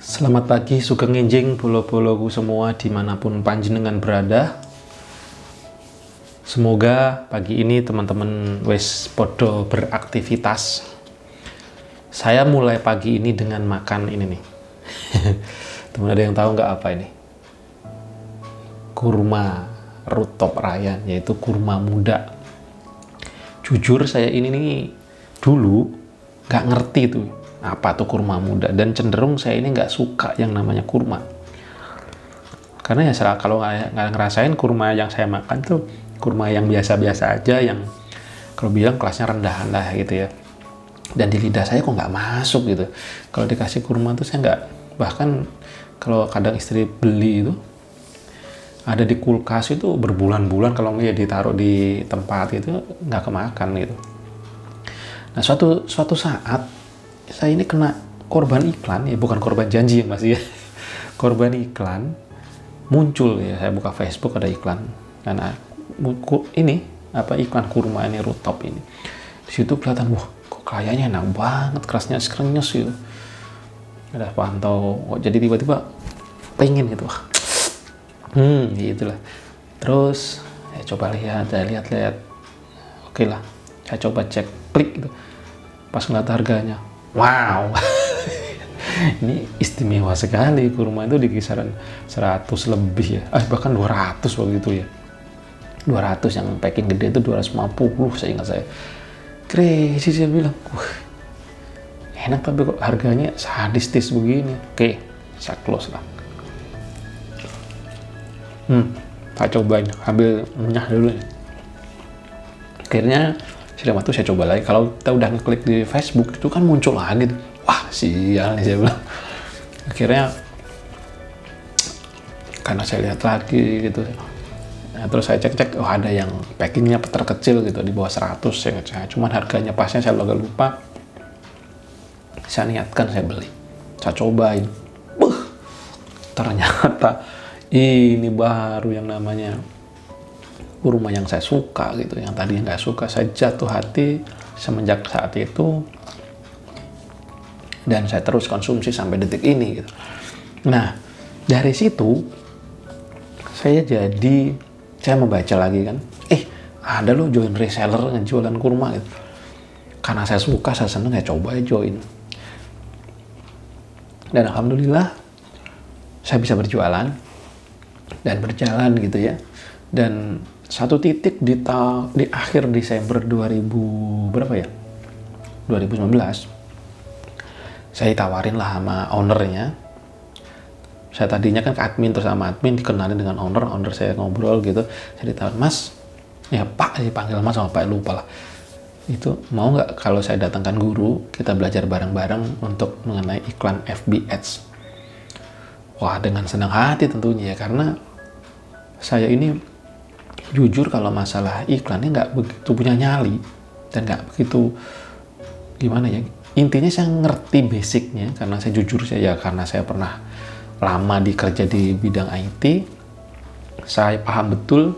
Selamat pagi, sugeng nginjing bolo-boloku semua dimanapun panjenengan berada. Semoga pagi ini teman-teman wis podo beraktivitas. Saya mulai pagi ini dengan makan ini nih. Teman ada yang tahu nggak apa ini? Kurma Rutop Rayyan, yaitu kurma muda. Jujur saya ini nih dulu nggak ngerti tuh apa tuh kurma muda, dan cenderung saya ini nggak suka yang namanya kurma, karena ya kalau nggak ngerasain kurma yang saya makan tuh kurma yang biasa-biasa aja, yang kalau bilang kelasnya rendahan lah gitu ya, dan di lidah saya kok nggak masuk gitu. Kalau dikasih kurma tuh saya nggak, bahkan kalau kadang istri beli itu ada di kulkas itu berbulan-bulan, kalau nggak ya ditaruh di tempat itu nggak kemakan gitu. Nah suatu saat saya ini kena korban iklan, ya bukan korban janji ya mas ya, korban iklan. Muncul ya, saya buka Facebook ada iklan, dan ini apa, iklan kurma ini Rutop ini. Di situ kelihatan, wah kok kayaknya enak banget, kerasnya krenyes gitu. Ada pantau, kok jadi tiba-tiba pengen gitu, wah gitulah. Terus saya coba lihat, oke lah, saya coba cek, klik gitu. Pas ngeliat harganya, wow, ini istimewa sekali. Kurma itu di kisaran 100 lebih ya, bahkan 200 waktu itu ya. 200, yang packing gede itu 250 saya ingat saya. Crazy, saya bilang, enak tapi kok harganya sadistis begini. Oke, saya close lah. Saya cobain, ambil renyah dulu nih. Akhirnya sudah waktu saya coba lagi. Kalau kita udah ngeklik di Facebook itu kan muncul lagi tuh. Wah sial nih, saya bilang. Akhirnya karena saya lihat lagi gitu, nah, terus saya cek, oh ada yang packingnya terkecil gitu, di bawah 100 saya cuman harganya pasnya saya agak lupa. Saya niatkan saya beli, saya cobain, ternyata ini baru yang namanya kurma yang saya suka gitu. Yang tadinya nggak suka, saya jatuh hati semenjak saat itu, dan saya terus konsumsi sampai detik ini gitu. Nah dari situ saya membaca lagi kan, ada loh join reseller ngejualan kurma gitu. Karena saya suka, saya seneng, saya coba join, dan alhamdulillah saya bisa berjualan dan berjalan gitu ya. Dan satu titik di akhir Desember 2019 saya ditawarin lah sama ownernya. Saya tadinya kan ke admin, terus sama admin dikenalin dengan owner saya ngobrol gitu. Saya ditawarin, mas, ya pak, dipanggil mas sama pak, lupa lah, itu mau nggak kalau saya datangkan guru, kita belajar bareng-bareng untuk mengenai iklan FB Ads. Wah, dengan senang hati tentunya ya, karena saya ini jujur kalau masalah iklannya nggak begitu punya nyali, dan nggak begitu gimana ya, intinya saya ngerti basicnya karena saya jujur karena saya pernah lama kerja di bidang IT. Saya paham betul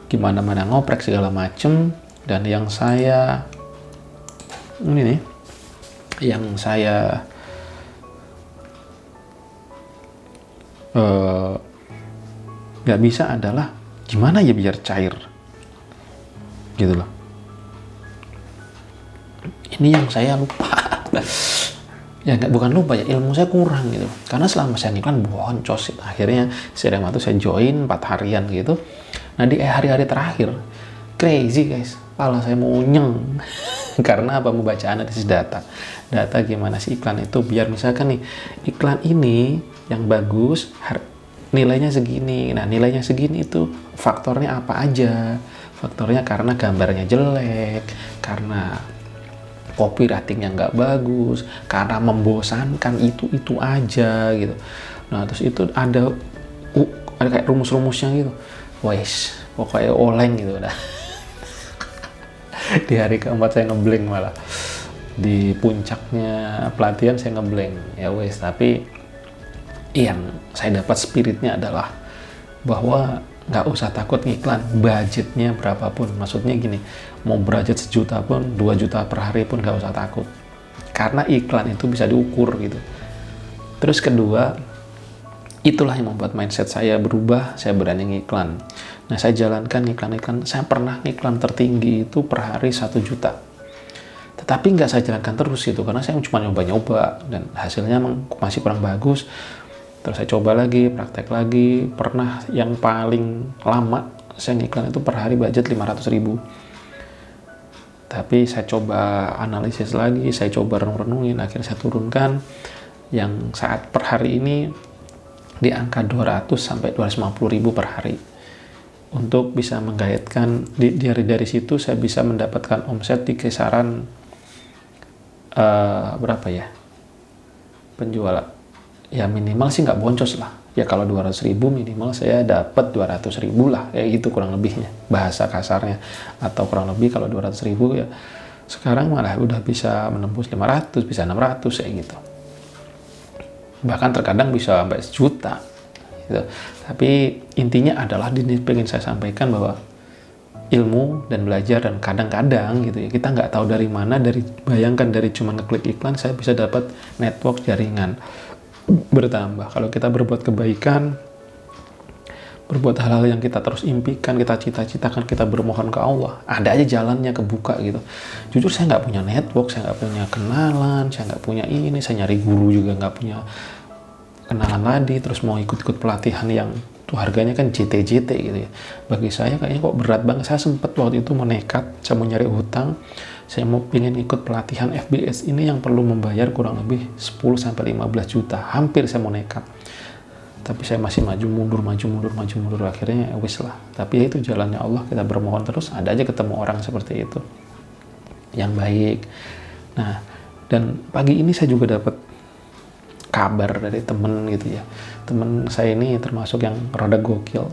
gimana ngoprek segala macem. Dan yang saya nggak bisa adalah gimana ya biar cair gitu loh. Ini yang saya lupa. Ya bukan lupa ya, ilmu saya kurang gitu, karena selama saya iklan boncos. Akhirnya waktu saya join 4 harian gitu. Nah di hari-hari terakhir crazy guys, kepala saya mau nyeng. Karena apa? Membaca analisis data gimana sih iklan itu, biar misalkan nih iklan ini yang bagus nilainya segini. Nah nilainya segini itu faktornya apa aja? Faktornya karena gambarnya jelek, karena copywritingnya nggak bagus, karena membosankan, itu aja gitu. Nah terus itu ada kayak rumus-rumusnya gitu. Wes pokoknya oleng gitu udah. Di hari keempat saya ngeblank, malah di puncaknya pelatihan saya ngeblank ya wes. Tapi yang saya dapat spiritnya adalah bahwa nggak usah takut ngiklan, budgetnya berapapun. Maksudnya gini, mau budget 1 juta pun, 2 juta per hari pun nggak usah takut, karena iklan itu bisa diukur gitu. Terus kedua, itulah yang membuat mindset saya berubah, saya berani ngiklan. Nah, saya jalankan iklan-iklan, saya pernah ngiklan tertinggi itu per hari 1 juta. Tetapi nggak saya jalankan terus gitu, karena saya cuma nyoba-nyoba, dan hasilnya masih kurang bagus. Terus saya coba lagi, praktek lagi, pernah yang paling lama, saya ngiklan itu per hari budget 500.000. Tapi saya coba analisis lagi, saya coba renung-renungin, akhirnya saya turunkan, yang saat per hari ini di angka 200 sampai 250.000 per hari. Untuk bisa menggaetkan dari situ saya bisa mendapatkan omset di kisaran berapa ya? Penjualan ya minimal sih nggak boncos lah. Ya kalau 200.000 minimal saya dapat 200.000 lah, kayak gitu kurang lebihnya, bahasa kasarnya. Atau kurang lebih kalau 200.000 ya sekarang malah udah bisa menembus 500, bisa 600 kayak gitu. Bahkan terkadang bisa sampai 1 juta gitu. Tapi intinya adalah pengen saya sampaikan bahwa ilmu dan belajar, dan kadang-kadang gitu ya kita nggak tahu dari mana, bayangkan dari cuma ngeklik iklan saya bisa dapat network jaringan bertambah. Kalau kita berbuat kebaikan, berbuat hal-hal yang kita terus impikan, kita cita-citakan, kita bermohon ke Allah, ada aja jalannya kebuka gitu. Jujur saya nggak punya network, saya nggak punya kenalan, saya nggak punya ini, saya nyari guru juga nggak punya kenalan lagi, terus mau ikut-ikut pelatihan yang tuh harganya kan JT gitu ya. Bagi saya kayaknya kok berat banget. Saya sempat waktu itu menekat, saya mau nyari hutang, saya mau pingin ikut pelatihan FBS ini yang perlu membayar kurang lebih 10-15 juta. Hampir saya mau nekat. Tapi saya masih maju mundur. Akhirnya wis lah. Tapi ya itu jalannya Allah, kita bermohon terus, ada aja ketemu orang seperti itu yang baik. Nah, dan pagi ini saya juga dapat kabar dari temen gitu ya. Temen saya ini termasuk yang rada gokil.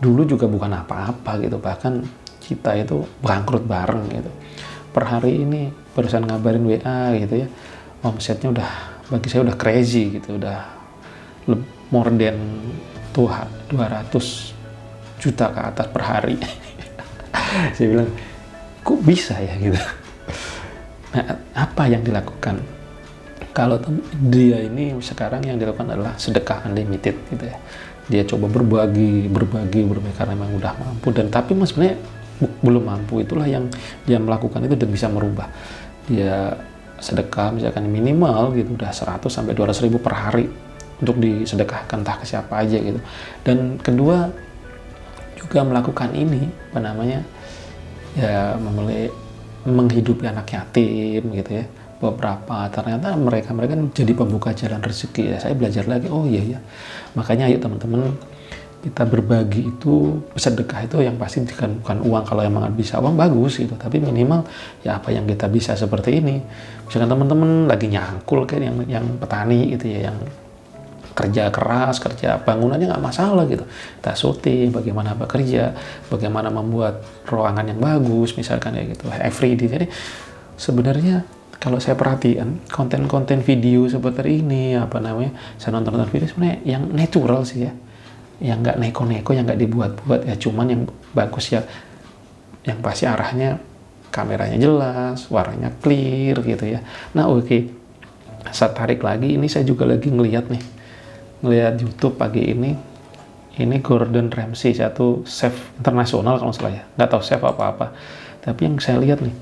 Dulu juga bukan apa-apa gitu, bahkan kita itu bangkrut bareng gitu. Per hari ini barusan ngabarin WA gitu ya, omsetnya udah, bagi saya udah crazy gitu, udah more than 200 juta ke atas per hari. Saya bilang, kok bisa ya gitu. Nah, apa yang dilakukan? Kalau dia ini sekarang yang dilakukan adalah sedekah unlimited gitu ya. Dia coba berbagi karena memang udah mampu, dan tapi sebenarnya belum mampu, itulah yang dia melakukan itu dan bisa merubah. Dia sedekah misalkan minimal gitu udah 100 sampai 200.000 per hari untuk disedekahkan entah ke siapa aja gitu. Dan kedua juga melakukan ini apa namanya? Ya menghidupi anak yatim gitu ya. Beberapa ternyata mereka jadi pembuka jalan rezeki ya. Saya belajar lagi, oh iya, makanya ayo teman-teman, kita berbagi itu, sedekah itu yang pasti bukan uang. Kalau emang bisa uang bagus gitu, tapi minimal ya apa yang kita bisa seperti ini. Misalkan teman-teman lagi nyangkul kayak yang petani gitu ya, yang kerja keras, kerja bangunannya nggak masalah gitu. Kita syuting, bagaimana bekerja, bagaimana membuat ruangan yang bagus misalkan ya gitu, everyday. Jadi sebenarnya kalau saya perhatian konten-konten video seperti ini, apa namanya, saya nonton video sebenarnya yang natural sih ya, yang nggak neko-neko, yang nggak dibuat-buat ya, cuman yang bagus ya, yang pasti arahnya kameranya jelas, warnanya clear gitu ya. Nah oke. Saya tarik lagi, ini saya juga lagi ngelihat YouTube pagi ini Gordon Ramsay, satu chef internasional kalau salah ya, nggak tahu chef apa-apa, tapi yang saya lihat nih,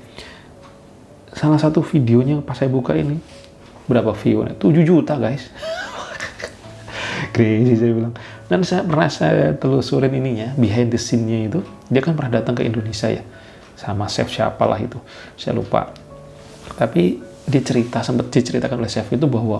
salah satu videonya pas saya buka ini, berapa view-nya? 7 juta guys. Crazy saya bilang. Dan saya telusurin ininya, behind the scene-nya itu, dia kan pernah datang ke Indonesia ya, sama chef siapalah itu, saya lupa. Tapi sempat diceritakan oleh chef itu bahwa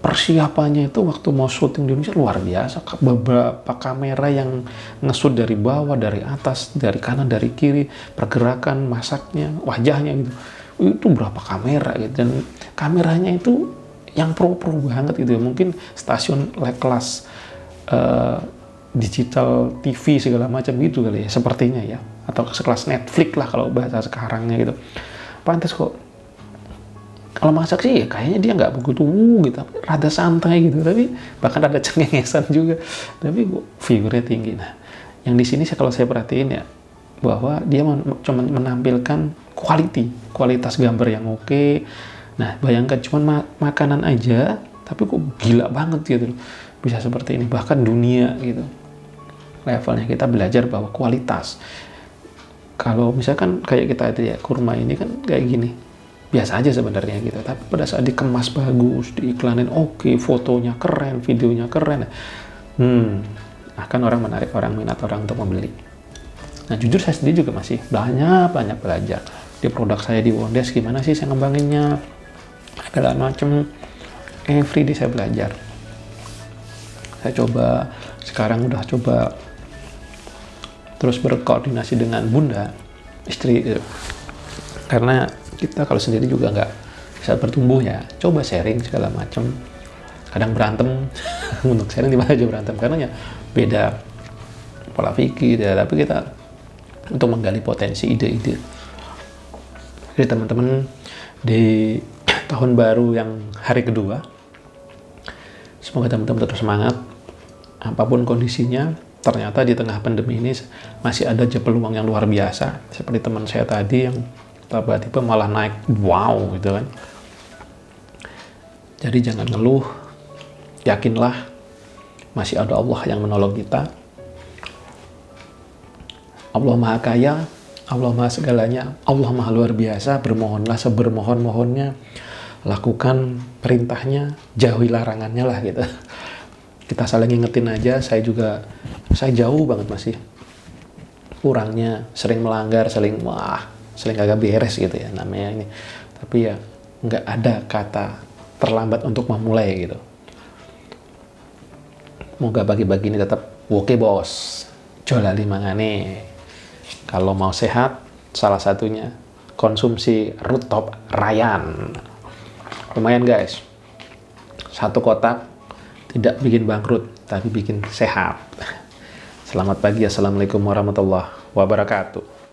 persiapannya itu waktu mau syuting di Indonesia luar biasa. Beberapa kamera yang nge-shoot dari bawah, dari atas, dari kanan, dari kiri, pergerakan masaknya, wajahnya gitu. Itu berapa kamera gitu, dan kameranya itu yang pro banget gitu ya. Mungkin stasiun kelas digital TV segala macam gitu kali ya, sepertinya ya, atau sekelas Netflix lah kalau bahasa sekarangnya gitu. Pantas kok. Kalau masak sih ya kayaknya dia nggak begitu gitu, rada santai gitu, tapi bahkan ada cengengesan juga, tapi figurnya tinggi. Nah, yang di sini kalau saya perhatiin ya, bahwa dia cuma menampilkan kualitas gambar yang oke. Nah, bayangkan cuma makanan aja, tapi kok gila banget gitu, bisa seperti ini, bahkan dunia gitu. Levelnya kita belajar bahwa kualitas. Kalau misalkan kayak kita itu ya, kurma ini kan kayak gini, biasa aja sebenarnya gitu, tapi pada saat dikemas bagus, diiklanin oke, fotonya keren, videonya keren, akan orang menarik, orang minat orang untuk membeli. Nah jujur saya sendiri juga masih banyak belajar di produk saya di Wondes, gimana sih saya ngembanginnya, segala macem. Everyday saya belajar. Saya coba, sekarang udah coba terus berkoordinasi dengan bunda, istri gitu. Karena kita kalau sendiri juga nggak bisa bertumbuh ya, coba sharing segala macem. Kadang berantem, untuk sharing dimana aja berantem, karena ya beda pola pikir ya, tapi kita untuk menggali potensi ide-ide. Jadi teman-teman, di tahun baru yang hari kedua, semoga teman-teman tetap semangat apapun kondisinya. Ternyata di tengah pandemi ini masih ada aja peluang yang luar biasa, seperti teman saya tadi yang tiba-tiba malah naik, wow gitu kan. Jadi jangan ngeluh, yakinlah masih ada Allah yang menolong kita. Allah Maha Kaya, Allah Maha Segalanya, Allah Maha Luar Biasa. Bermohonlah sebermohon-mohonnya, lakukan perintahnya, jauhi larangannya lah gitu. Kita saling ingetin aja. Saya jauh banget masih kurangnya, sering melanggar, sering kagak beres gitu ya namanya ini. Tapi ya nggak ada kata terlambat untuk memulai gitu. Moga bagi-bagi ini tetap oke bos, jolali mangane. Kalau mau sehat, salah satunya konsumsi Rooftop Rayyan. Lumayan guys, 1 kotak tidak bikin bangkrut, tapi bikin sehat. Selamat pagi, assalamualaikum warahmatullahi wabarakatuh.